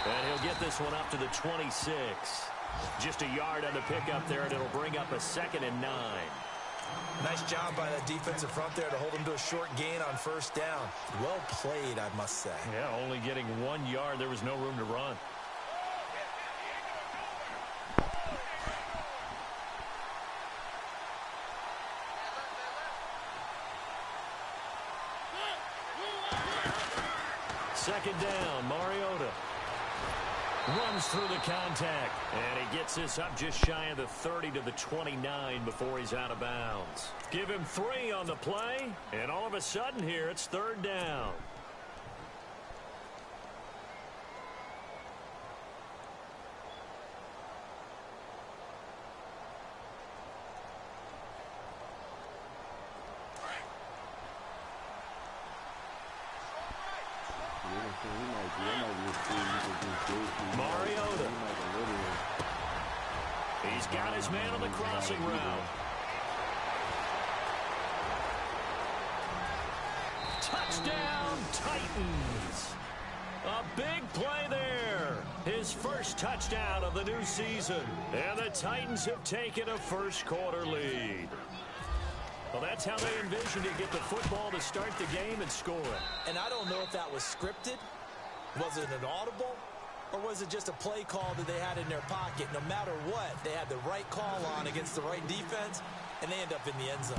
And he'll get this one up to the 26. Just a yard on the pickup there, and it'll bring up a 2nd and 9. Nice job by that defensive front there to hold him to a short gain on first down. Well played, I must say. Yeah, only getting 1 yard. There was no room to run. Second down, Mariota runs through the contact, and he gets this up just shy of the 30 to the 29 before he's out of bounds. Give him 3 on the play, and all of a sudden here it's 3rd down. Mariota. He's got his man on the crossing route. Touchdown, Titans. A big play there. His first touchdown of the new season. And the Titans have taken a first-quarter lead. Well, that's how they envisioned to get the football to start the game and score it. And I don't know if that was scripted. Was it an audible? Or was it just a play call that they had in their pocket? No matter what, they had the right call on against the right defense, and they end up in the end zone.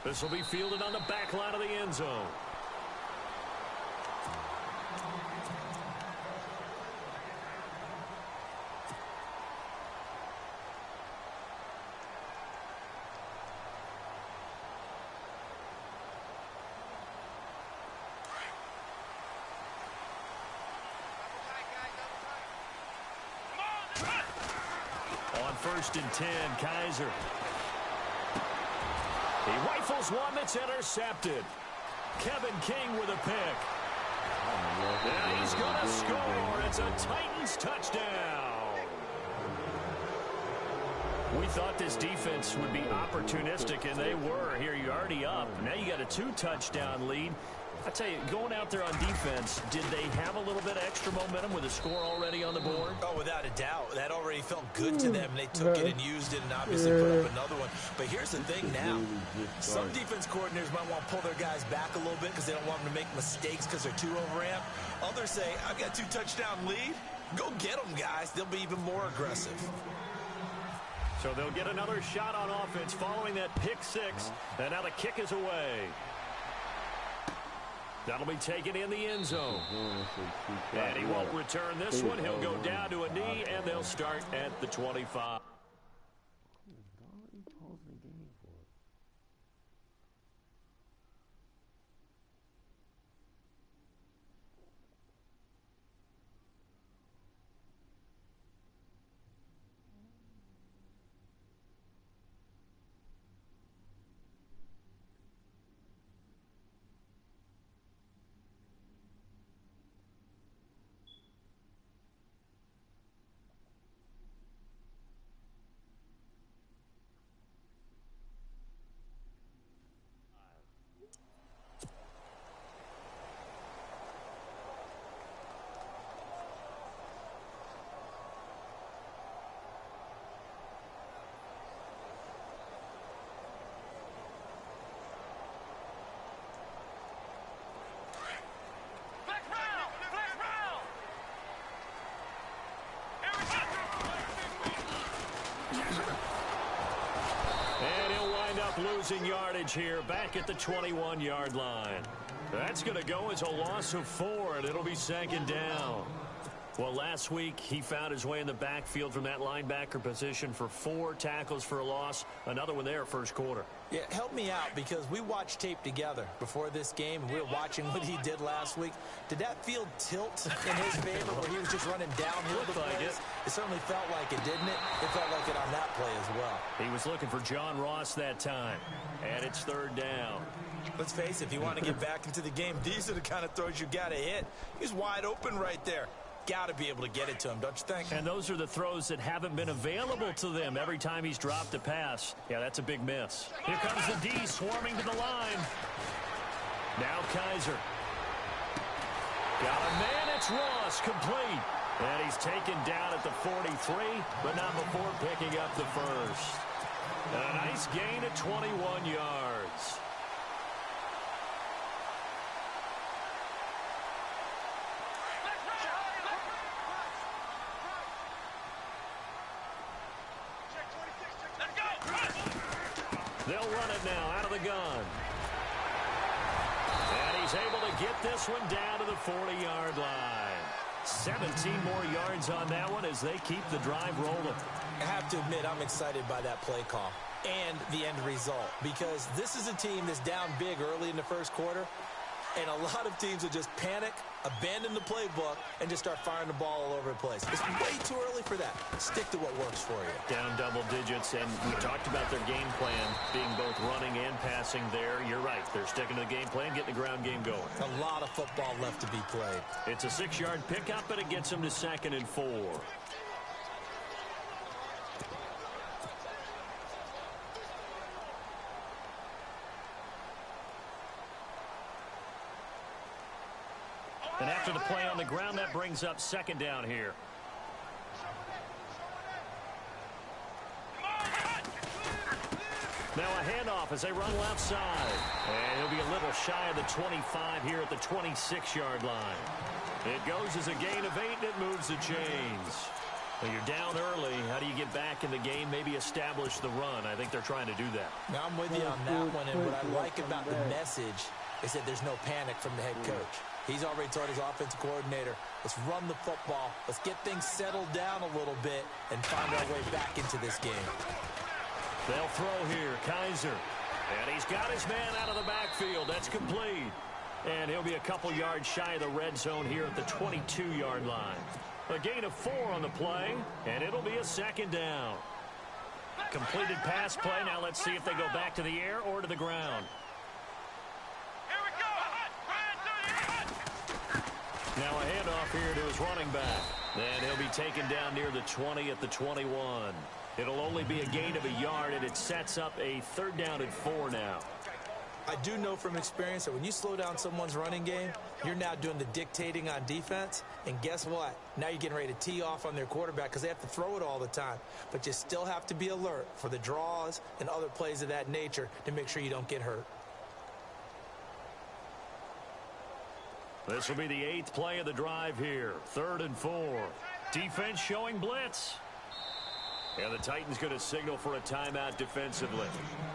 This will be fielded on the back line of the end zone. On 1st and 10, Kaiser. He rifles one that's intercepted. Kevin King with a pick. And he's going to score. It's a Titans touchdown. We thought this defense would be opportunistic, and they were. Here you're already up. Now you got a 2-touchdown lead. I tell you, going out there on defense, did they have a little bit of extra momentum with a score already on the board? Oh, without a doubt. That already felt good to them. They took it and used it and obviously put up another one. But here's the thing now. Some defense coordinators might want to pull their guys back a little bit because they don't want them to make mistakes because they're too overamped. Others say, I've got 2-touchdown lead. Go get them, guys. They'll be even more aggressive. So they'll get another shot on offense following that pick 6. And now the kick is away. That'll be taken in the end zone. And he won't return this one. He'll go down to a knee, and they'll start at the 25. Losing yardage here back at the 21-yard line. That's going to go as a loss of 4, and it'll be 2nd down. Well, last week he found his way in the backfield from that linebacker position for 4 tackles for a loss. Another one there first quarter. Yeah, help me out because we watched tape together before this game. We were watching what he did last week. Did that field tilt in his favor where he was just running downhill? It certainly felt like it, didn't it? It felt like it on that play as well. He was looking for John Ross that time, and it's 3rd down. Let's face it, if you want to get back into the game, these are the kind of throws you got to hit. He's wide open right there. Got to be able to get it to him, don't you think? And those are the throws that haven't been available to them every time he's dropped a pass. Yeah, that's a big miss. Here comes the D swarming to the line. Now Kaiser. Got a man, it's Ross, complete. And he's taken down at the 43, but not before picking up the first. A nice gain of 21 yards. They'll run it now out of the gun. And he's able to get this one down to the 40-yard line. 17 more yards on that one as they keep the drive rolling. I have to admit, I'm excited by that play call and the end result, because this is a team that's down big early in the first quarter, and a lot of teams will just panic, abandon the playbook, and just start firing the ball all over the place. It's way too early for that. Stick to what works for you. Down double digits, and we talked about their game plan being both running and passing there. You're right. They're sticking to the game plan, getting the ground game going. A lot of football left to be played. It's a 6-yard pickup, and it gets them to 2nd and 4. And after the play on the ground, that brings up 2nd down here. Now a handoff as they run left side. And he'll be a little shy of the 25 here at the 26-yard line. It goes as a gain of 8, and it moves the chains. When you're down early, how do you get back in the game, maybe establish the run? I think they're trying to do that. Now I'm with you on that one, and what I like about the message is that there's no panic from the head coach. He's already told his offensive coordinator, let's run the football, let's get things settled down a little bit and find our way back into this game. They'll throw here, Kaiser. And he's got his man out of the backfield. That's complete. And he'll be a couple yards shy of the red zone here at the 22-yard line. A gain of 4 on the play, and it'll be a 2nd down. Completed pass play. Now let's see if they go back to the air or to the ground. Now a handoff here to his running back. And he'll be taken down near the 20 at the 21. It'll only be a gain of a yard, and it sets up a 3rd down and 4 now. I do know from experience that when you slow down someone's running game, you're now doing the dictating on defense. And guess what? Now you're getting ready to tee off on their quarterback because they have to throw it all the time. But you still have to be alert for the draws and other plays of that nature to make sure you don't get hurt. This will be the 8th play of the drive here. 3rd and 4. Defense showing blitz. And the Titans going to signal for a timeout defensively.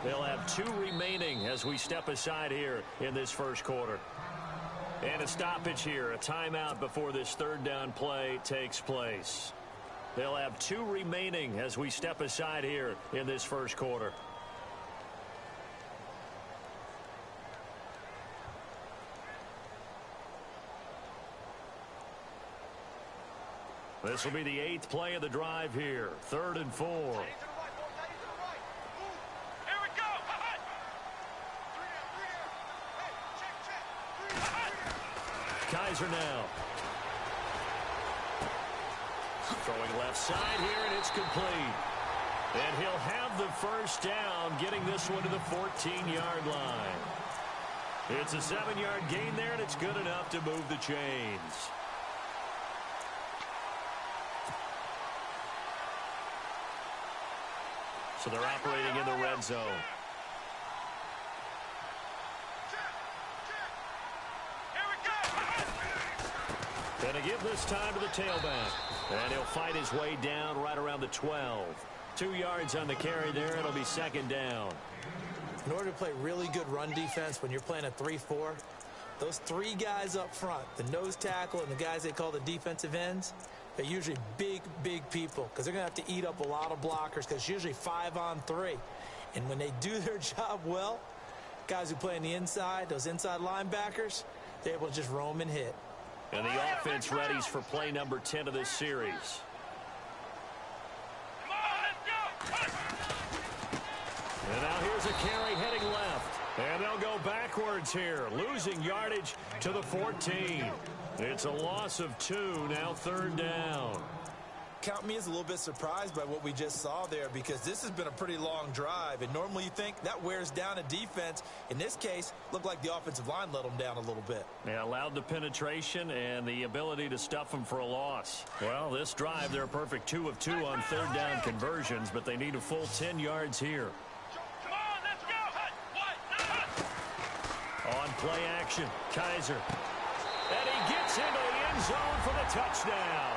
They'll have 2 remaining as we step aside here in this first quarter. And a stoppage here, a timeout before this 3rd down play takes place. They'll have 2 remaining as we step aside here in this first quarter. This will be the 8th play of the drive here. 3rd and 4. Kaiser now. Throwing left side here, and it's complete. And he'll have the 1st down, getting this one to the 14-yard line. It's a 7-yard gain there, and it's good enough to move the chains. So they're operating in the red zone. Gonna give this time to the tailback. And he'll fight his way down right around the 12. 2 yards on the carry there. It'll be 2nd down. In order to play really good run defense when you're playing a 3-4, those 3 guys up front, the nose tackle and the guys they call the defensive ends, they're usually big, big people because they're going to have to eat up a lot of blockers because it's usually 5 on 3. And when they do their job well, guys who play on the inside, those inside linebackers, they're able to just roam and hit. And the offense readies for play number 10 of this series. And now here's a carry heading left. And they'll go backwards here, losing yardage to the 14. It's a loss of 2, now 3rd down. count me as a little bit surprised by what we just saw there, because this has been a pretty long drive, and normally you think that wears down a defense. In this case, looked like the offensive line let them down a little bit. Yeah, allowed the penetration and the ability to stuff them for a loss. Well, this drive, they're a perfect 2 of 2 on third down conversions, but they need a full 10 yards here. Come on, let's go. On play action, Kaiser. And he gets into the end zone for the touchdown.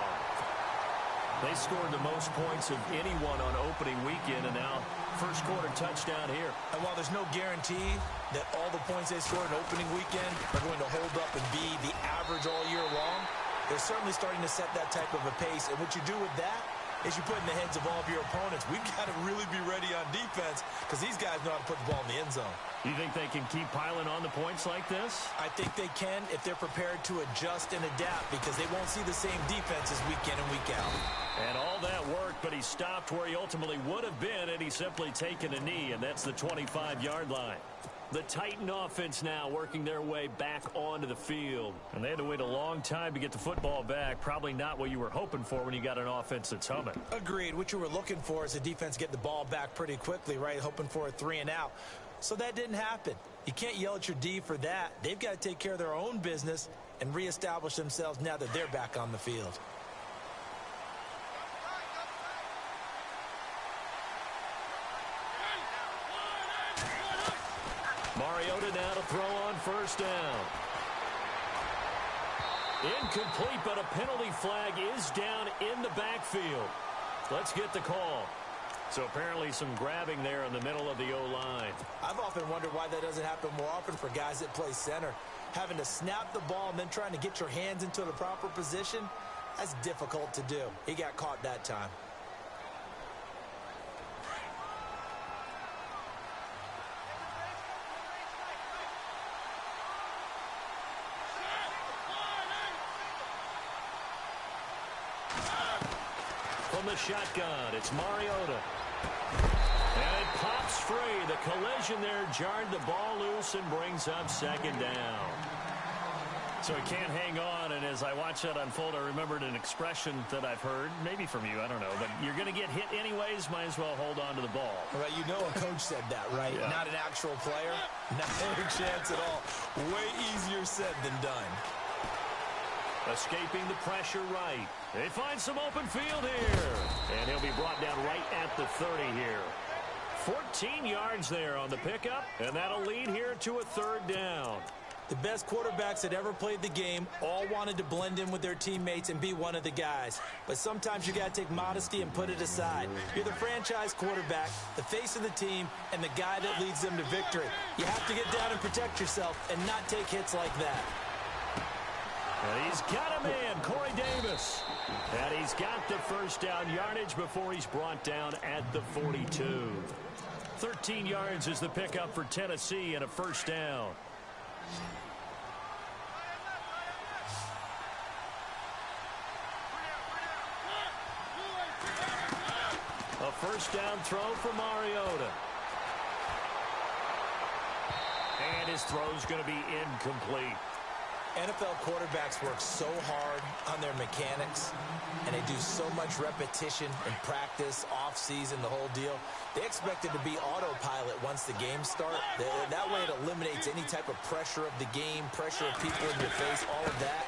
They scored the most points of anyone on opening weekend, and now first quarter touchdown here. And while there's no guarantee that all the points they scored in opening weekend are going to hold up and be the average all year long, they're certainly starting to set that type of a pace. And what you do with that is you put in the heads of all of your opponents, we've got to really be ready on defense, because these guys know how to put the ball in the end zone. You think they can keep piling on the points like this? I think they can if they're prepared to adjust and adapt, because they won't see the same defenses week in and week out. And all that work, but he stopped where he ultimately would have been, and he's simply taken a knee, and that's the 25-yard line. The Titan offense now working their way back onto the field. And they had to wait a long time to get the football back. Probably not what you were hoping for when you got an offense that's humming. Agreed. What you were looking for is the defense get the ball back pretty quickly, right? Hoping for a 3 and out. So that didn't happen. You can't yell at your D for that. They've got to take care of their own business and reestablish themselves now that they're back on the field. Mariota now to throw on first down. Incomplete, but a penalty flag is down in the backfield. Let's get the call. So apparently some grabbing there in the middle of the O-line. I've often wondered why that doesn't happen more often for guys that play center. Having to snap the ball and then trying to get your hands into the proper position, that's difficult to do. He got caught that time. From the shotgun, it's Mariota. And it pops free. The collision there jarred the ball loose and brings up second down. So he can't hang on, and as I watch that unfold, I remembered an expression that I've heard, maybe from you, I don't know, but you're going to get hit anyways, might as well hold on to the ball. Right, you know a coach said that, right? Yeah. Not an actual player. Not a chance at all. Way easier said than done. Escaping the pressure right. They find some open field here. And he'll be brought down right at the 30 here. 14 yards there on the pickup, and that'll lead here to a third down. The best quarterbacks that ever played the game all wanted to blend in with their teammates and be one of the guys. But sometimes you got to take modesty and put it aside. You're the franchise quarterback, the face of the team, and the guy that leads them to victory. You have to get down and protect yourself and not take hits like that. And he's got a man, Corey Davis. And he's got the first down yardage before he's brought down at the 42. 13 yards is the pickup for Tennessee and a first down. A first down throw for Mariota. And his throw's going to be incomplete. NFL quarterbacks work so hard on their mechanics, and they do so much repetition and practice, off-season, the whole deal. They expect it to be autopilot once the games start. That way it eliminates any type of pressure of the game, pressure of people in your face, all of that.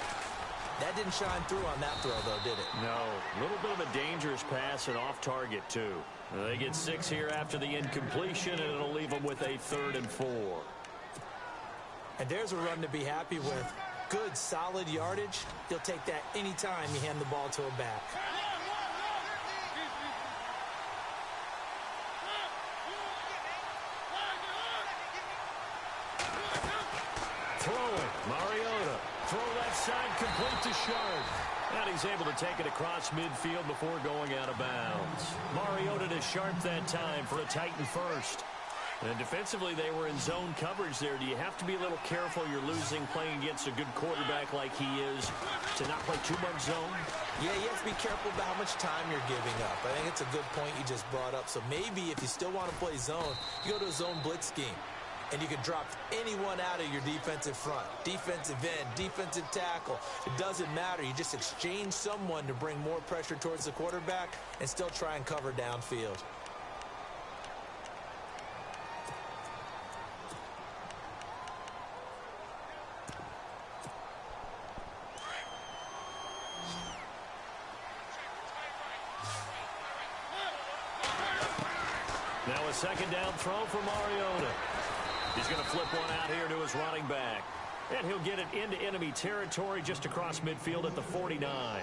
That didn't shine through on that throw, though, did it? No. A little bit of a dangerous pass and off target, too. They get 6 here after the incompletion, and it'll leave them with a 3rd and 4. And there's a run to be happy with. Good, solid yardage. You'll take that anytime you hand the ball to a back. Throwing, Mariota. Throw left side, complete to Sharp. And he's able to take it across midfield before going out of bounds. Mariota to Sharp that time for a Titan first. And defensively, they were in zone coverage there. Do you have to be a little careful you're losing playing against a good quarterback like he is to not play too much zone? Yeah, you have to be careful about how much time you're giving up. I think it's a good point you just brought up. So maybe if you still want to play zone, you go to a zone blitz scheme. and you can drop anyone out of your defensive front. Defensive end, defensive tackle. It doesn't matter. You just exchange someone to bring more pressure towards the quarterback and still try and cover downfield. Now a second down throw for Mariota. He's going to flip one out here to his running back. And he'll get it into enemy territory just across midfield at the 49.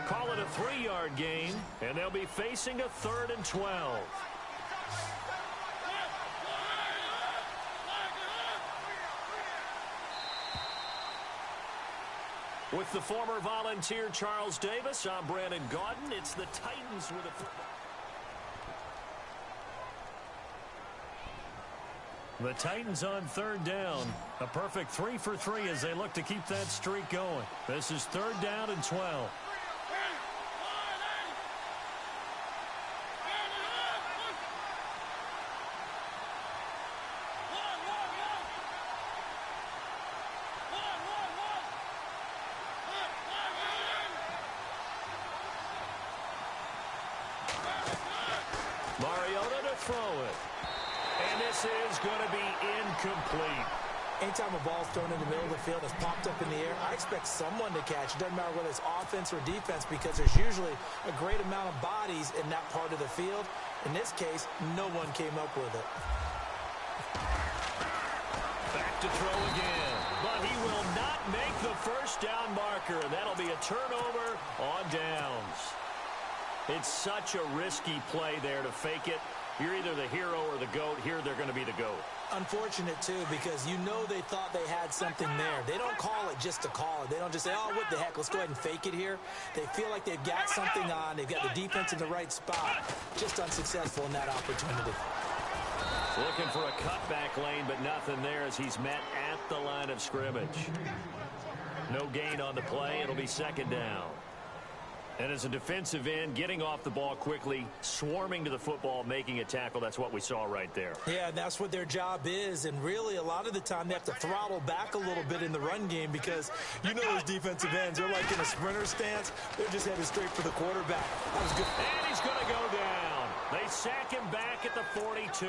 Call it a 3-yard gain, and they'll be facing a 3rd and 12. With the former Volunteer Charles Davis, I'm Brandon Gaudin. It's the Titans with a football. The Titans on 3rd down. A perfect 3 for 3 as they look to keep that streak going. This is 3rd down and 12. Mariota to throw it. And this is going to be incomplete. Anytime a ball's thrown in the middle of the field, it's popped up in the air, I expect someone to catch. It doesn't matter whether it's offense or defense because there's usually a great amount of bodies in that part of the field. In this case, no one came up with it. Back to throw again. But he will not make the first down marker. That'll be a turnover on downs. It's such a risky play there to fake it. You're either the hero or the GOAT. Here, they're going to be the GOAT. Unfortunate, too, because you know they thought they had something there. They don't call it just to call it. They don't just say, oh, what the heck, let's go ahead and fake it here. They feel like they've got something on. They've got the defense in the right spot. Just unsuccessful in that opportunity. Looking for a cutback lane, but nothing there as he's met at the line of scrimmage. No gain on the play. It'll be 2nd down. And as a defensive end, getting off the ball quickly, swarming to the football, making a tackle, that's what we saw right there. Yeah, that's what their job is. And really, a lot of the time, they have to throttle back a little bit in the run game because you know those defensive ends, they're like in a sprinter stance. They're just headed straight for the quarterback. That was good. And he's going to go down. They sack him back at the 42.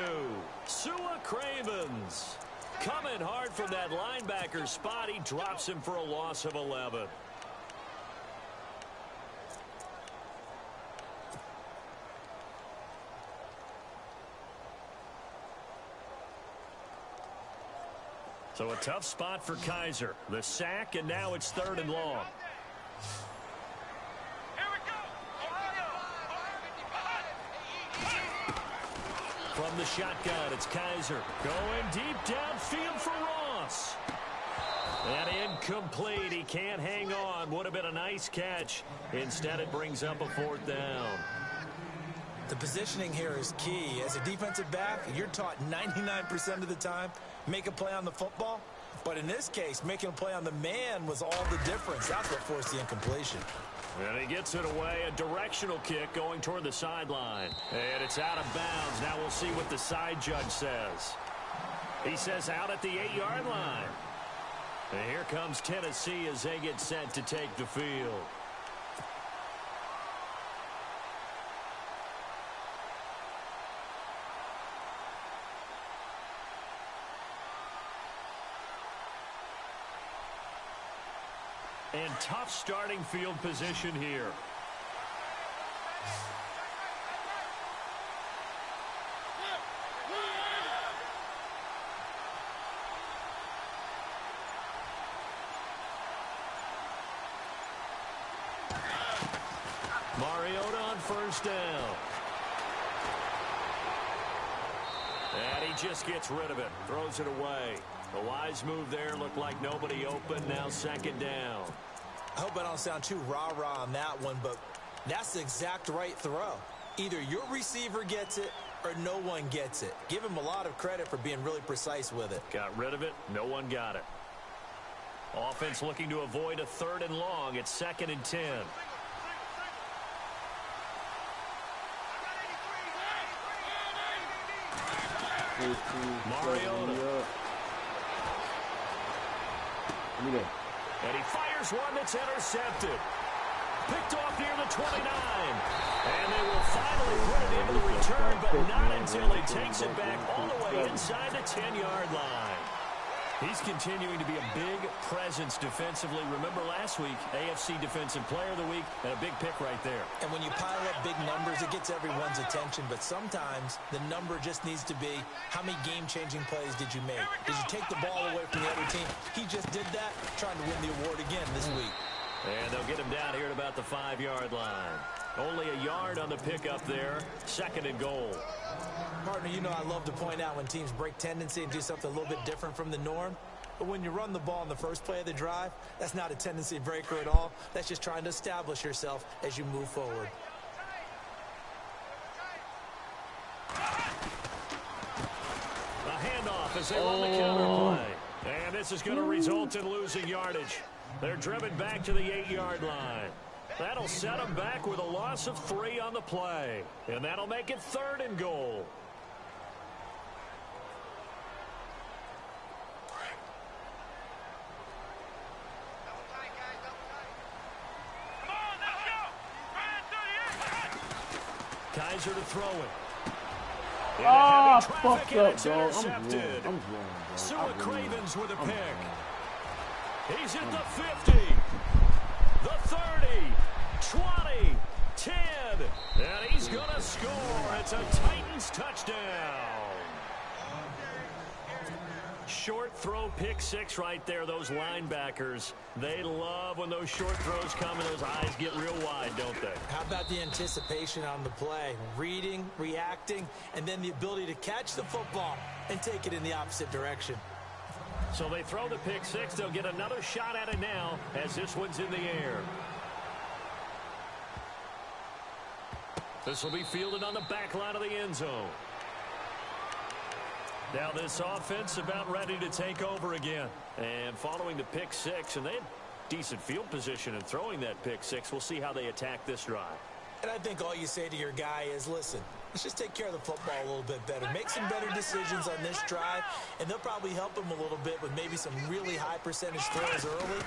Sua Cravens coming hard from that linebacker spot. He drops him for a loss of 11. So a tough spot for Kaiser. The sack, and now it's 3rd and long. From the shotgun, it's Kaiser. Going deep downfield for Ross. And incomplete. He can't hang on. Would have been a nice catch. Instead, it brings up a 4th down. The positioning here is key. As a defensive back, you're taught 99% of the time, make a play on the football. But in this case, making a play on the man was all the difference. That's what forced the incompletion. And he gets it away. A directional kick going toward the sideline. And it's out of bounds. Now we'll see what the side judge says. He says out at the 8-yard line. And here comes Tennessee as they get set to take the field. And tough starting field position here. Mariota on 1st down. And he just gets rid of it. Throws it away. A wise move there. Looked like nobody open. Now 2nd down. I hope I don't sound too rah-rah on that one, but that's the exact right throw. Either your receiver gets it or no one gets it. Give him a lot of credit for being really precise with it. Got rid of it. No one got it. Offense looking to avoid a 3rd and long. It's 2nd and 10. Mariota. And he fires one that's intercepted. Picked off near the 29. And they will finally put it into the return, but not until he takes it back all the way inside the 10-yard line. He's continuing to be a big presence defensively. Remember last week, AFC Defensive Player of the Week, and a big pick right there. And when you pile up big numbers, it gets everyone's attention. But sometimes the number just needs to be, how many game-changing plays did you make? Did you take the ball away from the other team? He just did that, trying to win the award again this week. And they'll get him down here at about the 5-yard line. Only a yard on the pickup there. 2nd and goal. Partner, you know I love to point out when teams break tendency and do something a little bit different from the norm. But when you run the ball in the first play of the drive, that's not a tendency breaker at all. That's just trying to establish yourself as you move forward. A handoff as they run the counter play. And this is going to result in losing yardage. They're driven back to the 8-yard line. That'll set them back with a loss of 3 on the play. And that'll make it 3rd and goal. Kaiser to throw it. Ah, fucked up, dog. I'm wrong. Sua Cravens with a pick. He's at the 50, the 30, 20, 10, and he's going to score. It's a Titans touchdown. Short throw pick 6 right there. Those linebackers, they love when those short throws come and those eyes get real wide, don't they? How about the anticipation on the play? Reading, reacting, and then the ability to catch the football and take it in the opposite direction. So they throw the pick 6. They'll get another shot at it now as this one's in the air. This will be fielded on the back line of the end zone. Now this offense about ready to take over again. And following the pick 6, and they had decent field position in throwing that pick 6. We'll see how they attack this drive. And I think all you say to your guy is, listen, let's just take care of the football a little bit better. Make some better decisions on this drive, and they'll probably help him a little bit with maybe some really high percentage throws early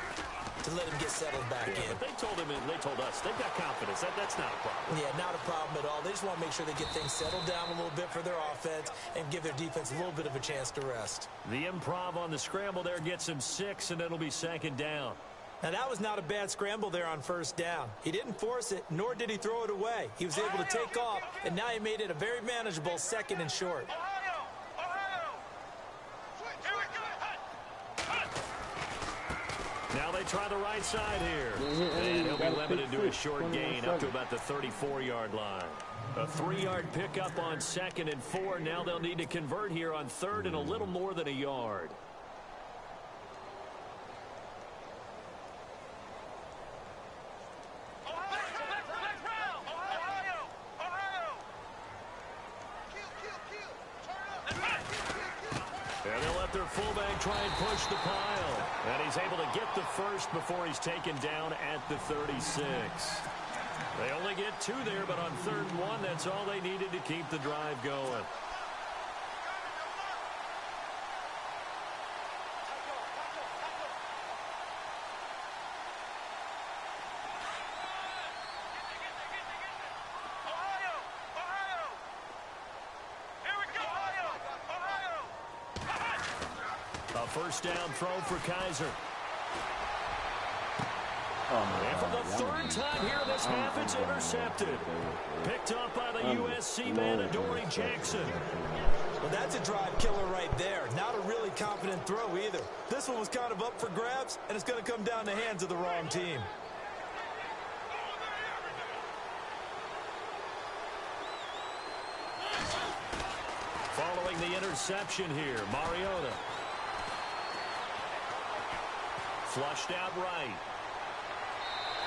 to let him get settled back in. But they told him and they told us they've got confidence. That's not a problem. Yeah, not a problem at all. They just want to make sure they get things settled down a little bit for their offense and give their defense a little bit of a chance to rest. The improv on the scramble there gets him 6, and it'll be 2nd down. Now, that was not a bad scramble there on 1st down. He didn't force it, nor did he throw it away. He was able to take off, and now he made it a very manageable 2nd and short. Now they try the right side here. And he'll be limited to a short gain up to about the 34-yard line. A 3-yard pickup on 2nd and 4. Now they'll need to convert here on 3rd and a little more than a yard. Their fullback try and push the pile. And he's able to get the first before he's taken down at the 36. They only get 2 there, but on 3rd and 1, that's all they needed to keep the drive going. First down throw for Kaiser. And for the 3rd time here this half, it's intercepted. Picked up by the USC man, Adoree Jackson. Well, that's a drive killer right there. Not a really confident throw either. This one was kind of up for grabs, and it's going to come down the hands of the wrong team. Following the interception here, Mariota. Flushed out right.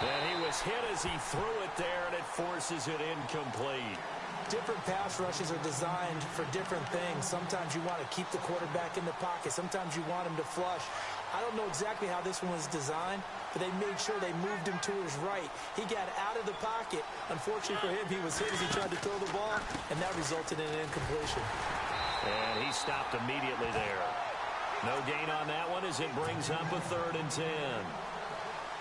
And he was hit as he threw it there, and it forces it incomplete. Different pass rushes are designed for different things. Sometimes you want to keep the quarterback in the pocket. Sometimes you want him to flush. I don't know exactly how this one was designed, but they made sure they moved him to his right. He got out of the pocket. Unfortunately for him, he was hit as he tried to throw the ball, and that resulted in an incompletion. And he stopped immediately there. No gain on that one as it brings up a 3rd and 10.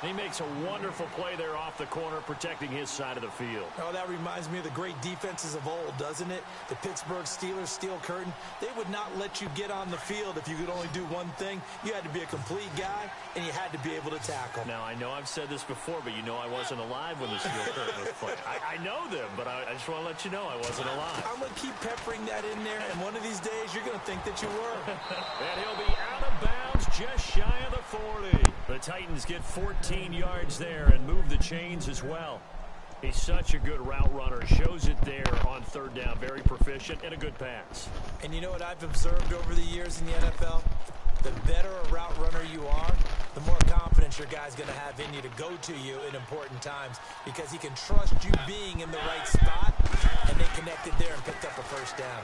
He makes a wonderful play there off the corner, protecting his side of the field. Oh, that reminds me of the great defenses of old, doesn't it? The Pittsburgh Steelers, Steel Curtain, they would not let you get on the field if you could only do one thing. You had to be a complete guy, and you had to be able to tackle. Now, I know I've said this before, but you know I wasn't alive when the Steel Curtain was playing. I know them, but I just want to let you know I wasn't alive. I'm going to keep peppering that in there, and one of these days you're going to think that you were. And he'll be out of bounds just shy of the 40. The Titans get 14 yards there and move the chains as well. He's such a good route runner. Shows it there on 3rd down. Very proficient and a good pass. And you know what I've observed over the years in the NFL? The better a route runner you are, the more confidence your guy's going to have in you to go to you in important times because he can trust you being in the right spot, and they connected there and picked up a 1st down.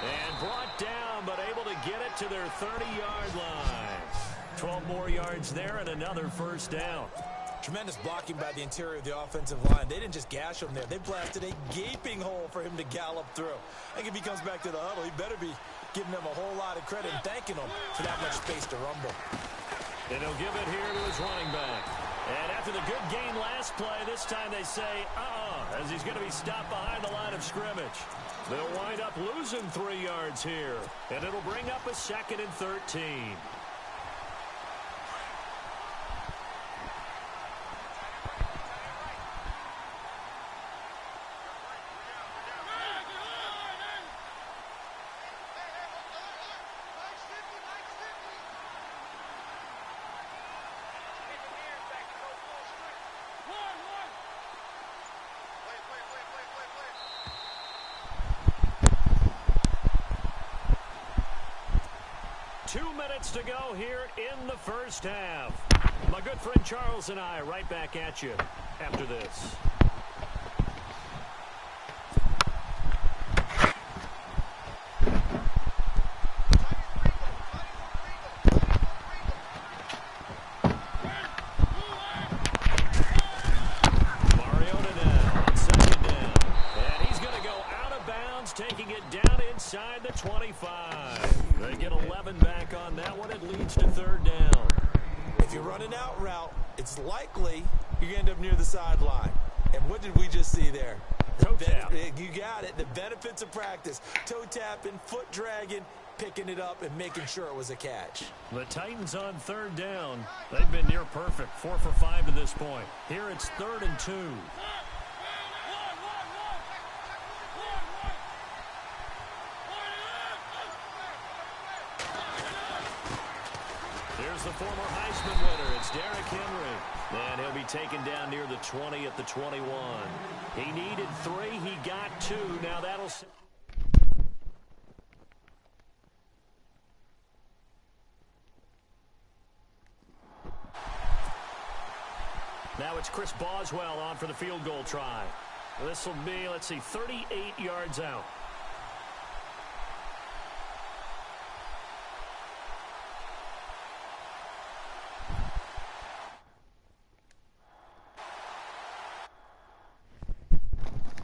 And brought down, but able to get it to their 30-yard line. 12 more yards there and another 1st down. Tremendous blocking by the interior of the offensive line. They didn't just gash him there. They blasted a gaping hole for him to gallop through. I think if he comes back to the huddle, he better be giving them a whole lot of credit and thanking them for that much space to rumble. And he'll give it here to his running back. And after the good gain last play, this time they say, as he's going to be stopped behind the line of scrimmage. They'll wind up losing 3 yards here. And it'll bring up a 2nd and 13. To go here in the 1st half. My good friend Charles and I right back at you after this. Mariota now on 2nd down. And he's going to go out of bounds, taking it down inside the 25. They get 11 back on that one. It leads to 3rd down. If you run an out route, it's likely you're going to end up near the sideline. And what did we just see there? Toe tap. You got it. The benefits of practice. Toe tapping, foot dragging, picking it up, and making sure it was a catch. The Titans on 3rd down. They've been near perfect. 4 for 5 to this point. Here it's 3rd and 2. The former Heisman winner, it's Derrick Henry. And he'll be taken down near the 20 at the 21. He needed 3, he got 2. Now that'll... Now it's Chris Boswell on for the field goal try. This will be, let's see, 38 yards out.